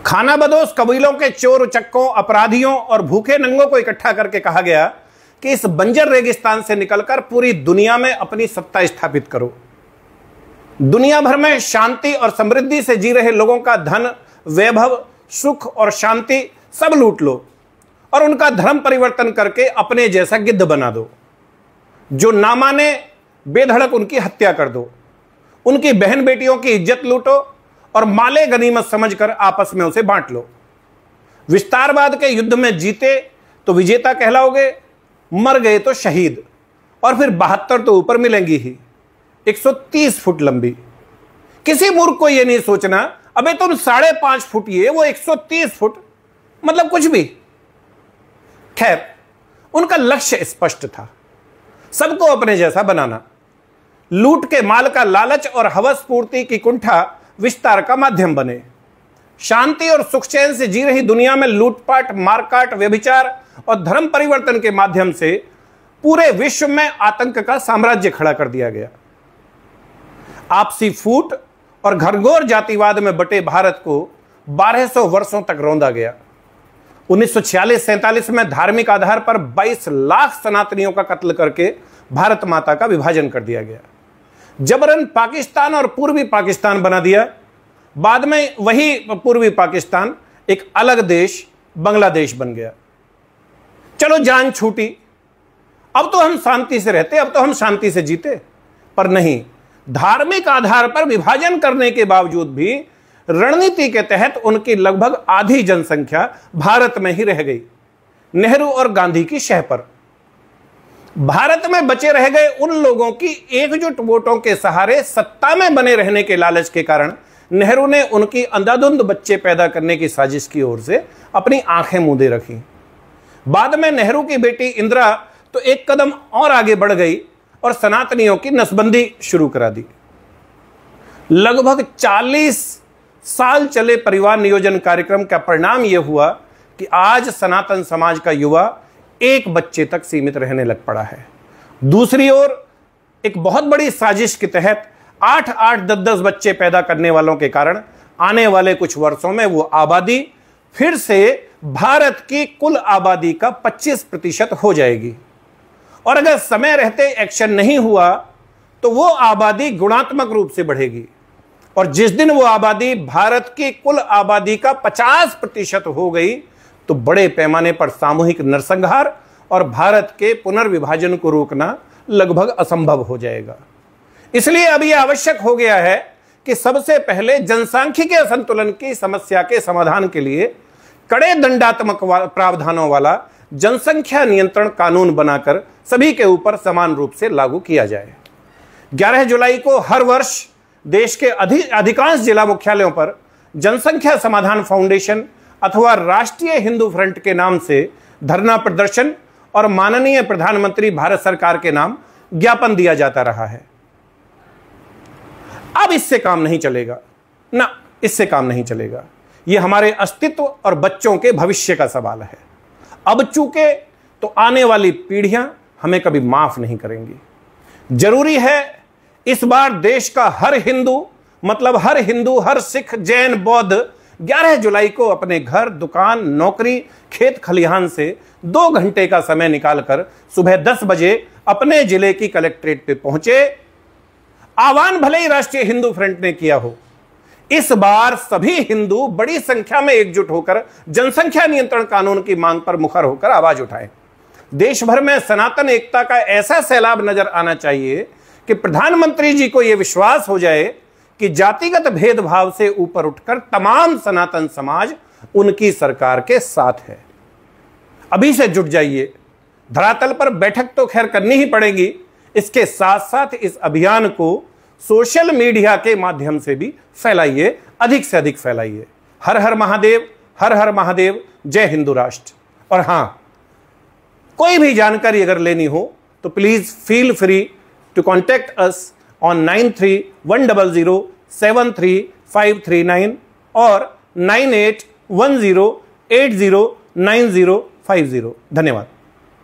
खानाबदोश कबीलों के चोर उचक्कों, अपराधियों और भूखे नंगों को इकट्ठा करके कहा गया कि इस बंजर रेगिस्तान से निकलकर पूरी दुनिया में अपनी सत्ता स्थापित करो। दुनिया भर में शांति और समृद्धि से जी रहे लोगों का धन, वैभव, सुख और शांति सब लूट लो और उनका धर्म परिवर्तन करके अपने जैसा गिद्ध बना दो। जो ना माने बेधड़क उनकी हत्या कर दो, उनकी बहन बेटियों की इज्जत लूटो और माले गनीमत समझकर आपस में उसे बांट लो। विस्तारवाद के युद्ध में जीते तो विजेता कहलाओगे, मर गए तो शहीद, और फिर 72 तो ऊपर मिलेंगी ही, 130 फुट लंबी। किसी मूर्ख को यह नहीं सोचना अबे तुम 5.5 फुट ये, वो 130 फुट, मतलब कुछ भी। खैर, उनका लक्ष्य स्पष्ट था, सबको अपने जैसा बनाना। लूट के माल का लालच और हवस पूर्ति की कुंठा विस्तार का माध्यम बने। शांति और सुख चैन से जी रही दुनिया में लूटपाट, मारकाट, व्यभिचार और धर्म परिवर्तन के माध्यम से पूरे विश्व में आतंक का साम्राज्य खड़ा कर दिया गया। आपसी फूट और घरघोर जातिवाद में बटे भारत को 1200 वर्षों तक रौंदा गया। 1946-47 में धार्मिक आधार पर 22 लाख सनातनियों का कत्ल करके भारत माता का विभाजन कर दिया गया। जबरन पाकिस्तान और पूर्वी पाकिस्तान बना दिया। बाद में वही पूर्वी पाकिस्तान एक अलग देश बांग्लादेश बन गया। चलो जान छूटी, अब तो हम शांति से रहते, अब तो हम शांति से जीते। पर नहीं, धार्मिक आधार पर विभाजन करने के बावजूद भी रणनीति के तहत उनकी लगभग आधी जनसंख्या भारत में ही रह गई, नेहरू और गांधी की शह पर। भारत में बचे रह गए उन लोगों की एकजुट वोटों के सहारे सत्ता में बने रहने के लालच के कारण नेहरू ने उनकी अंधाधुंध बच्चे पैदा करने की साजिश की ओर से अपनी आंखें मूंदे रखी। बाद में नेहरू की बेटी इंदिरा तो एक कदम और आगे बढ़ गई और सनातनियों की नसबंदी शुरू करा दी। लगभग 40 साल चले परिवार नियोजन कार्यक्रम का परिणाम यह हुआ कि आज सनातन समाज का युवा एक बच्चे तक सीमित रहने लग पड़ा है। दूसरी ओर एक बहुत बड़ी साजिश के तहत 8-8, 10-10 बच्चे पैदा करने वालों के कारण आने वाले कुछ वर्षों में वो आबादी फिर से भारत की कुल आबादी का 25% हो जाएगी। और अगर समय रहते एक्शन नहीं हुआ तो वो आबादी गुणात्मक रूप से बढ़ेगी और जिस दिन वो आबादी भारत की कुल आबादी का 50% हो गई तो बड़े पैमाने पर सामूहिक नरसंहार और भारत के पुनर्विभाजन को रोकना लगभग असंभव हो जाएगा। इसलिए अब यह आवश्यक हो गया है कि सबसे पहले जनसांख्यिकीय असंतुलन की समस्या के समाधान के लिए कड़े दंडात्मक प्रावधानों वाला जनसंख्या नियंत्रण कानून बनाकर सभी के ऊपर समान रूप से लागू किया जाए। 11 जुलाई को हर वर्ष देश के अधिकांश जिला मुख्यालयों पर जनसंख्या समाधान फाउंडेशन अथवा राष्ट्रीय हिंदू फ्रंट के नाम से धरना प्रदर्शन और माननीय प्रधानमंत्री भारत सरकार के नाम ज्ञापन दिया जाता रहा है। अब इससे काम नहीं चलेगा ना, इससे काम नहीं चलेगा। यह हमारे अस्तित्व और बच्चों के भविष्य का सवाल है। अब चूके तो आने वाली पीढ़ियां हमें कभी माफ नहीं करेंगी। जरूरी है इस बार देश का हर हिंदू, मतलब हर हिंदू, हर सिख, जैन, बौद्ध 11 जुलाई को अपने घर, दुकान, नौकरी, खेत खलिहान से 2 घंटे का समय निकालकर सुबह 10 बजे अपने जिले की कलेक्ट्रेट पे पहुंचे। आह्वान भले ही राष्ट्रीय हिंदू फ्रंट ने किया हो, इस बार सभी हिंदू बड़ी संख्या में एकजुट होकर जनसंख्या नियंत्रण कानून की मांग पर मुखर होकर आवाज उठाएं। देश भर में सनातन एकता का ऐसा सैलाब नजर आना चाहिए कि प्रधानमंत्री जी को यह विश्वास हो जाए कि जातिगत भेदभाव से ऊपर उठकर तमाम सनातन समाज उनकी सरकार के साथ है। अभी से जुट जाइए। धरातल पर बैठक तो खैर करनी ही पड़ेगी, इसके साथ साथ इस अभियान को सोशल मीडिया के माध्यम से भी फैलाइए, अधिक से अधिक फैलाइए। हर हर महादेव, हर हर महादेव, जय हिंदू राष्ट्र। और हां, कोई भी जानकारी अगर लेनी हो तो please feel free to contact us on 93-100-73-539 और 9810809050। धन्यवाद।